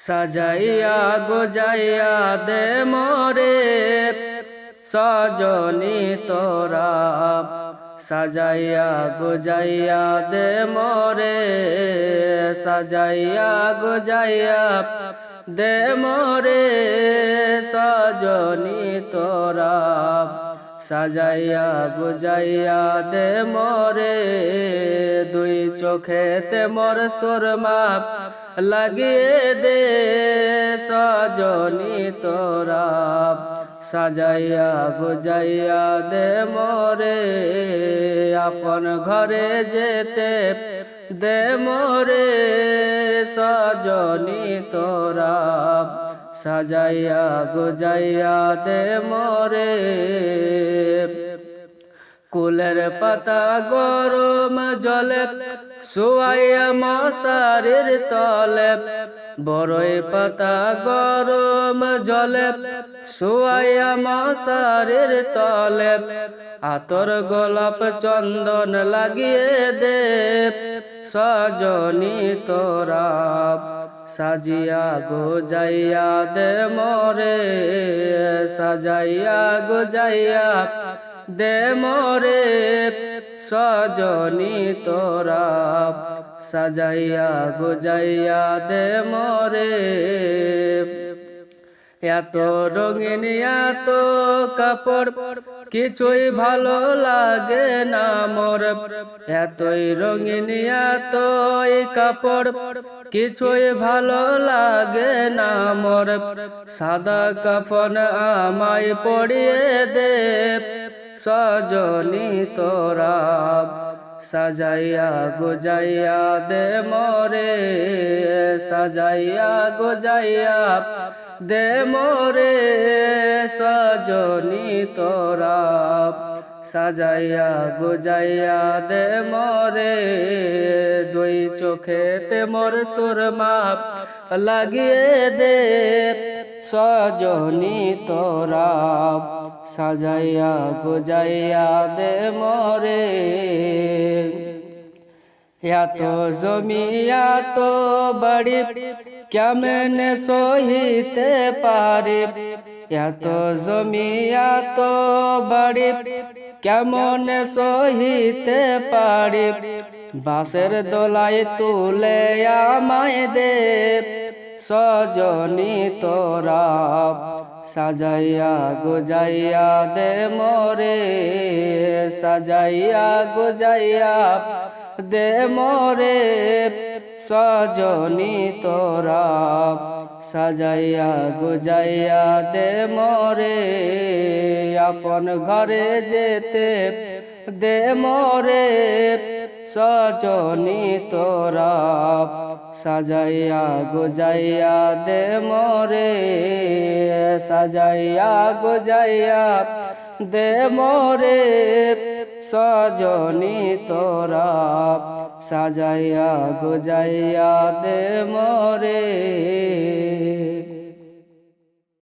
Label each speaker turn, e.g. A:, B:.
A: সাজাইয়া গোজাইয়া দে মোরে সজনী তোরা, সাজাইয়া গোজাইয়া দে মোরে, সাজাইয়া গোজাইয়া দে মোরে সজনী তোরা, সাজাইয়া গোজাইয়া দে মোরে। দুই চোখেতে মোর সুরমা লাগিয়ে দে সজনী তোরা, সাজাইয়া গোজাইয়া দে মোরে। আপন ঘরে যেতে দে মোরে সজনী তোরা, সাজাইয়া গোজাইয়া দে মোরে। কুলের পাতা গরম জলে শুয়াইয়া মশারির তলে, বড়ই পাতা গরম জলে শুয়াইয়া মশারির তলে, আতর গোলাপ চন্দন লাগিয়ে দে সজনী তোরা, সাজিয়া গোজাইয়া দে মোরে, সাজাইয়া গোজাইয়া দে মোরে সজনী তোরা, সাজাইয়া গোজাইয়া দে মোরে। এত রঙিন এত কাপড় কিছুই ভালো লাগে না মোর, এতই রঙিন এতই কাপড় কিছুই ভালো লাগে না মোর। সাদা কাফন আমায় পরিয়ে দে সজনী তোরা, সাজাইয়া গোজাইয়া দে মোরে, সাজাইয়া গোজাইয়া দে মোরে সজনী তোরা, সাজাইয়া গোজাইয়া দে মোরে। দুই চোখেতে মোর সুরমা লাগিয়ে দে সজনী তোরা, সাজাইয়া গোজাইয়া দে মোরে। এত জমি এত বাড়ি কেমনে সহিতে পারি, এত জমি এত বাড়ি কেমনে সহিতে পারি। বাঁশের দোলাই তুলে আমায় দে সজনী তোরা, সাজাইয়া গোজাইয়া দে মোরে, সাজাইয়া গোজাইয়া দে মোরে সজনী তোরা, সাজাইয়া গোজাইয়া দে মোরে। আপন ঘরে যেতে দে মোরে সজনী তোরা, সাজাইয়া গোজাইয়া দে মোরে, সাজাইয়া গোজাইয়া দে মোরে সজনী তোরা, সাজাইয়া গোজাইয়া দে মোরে।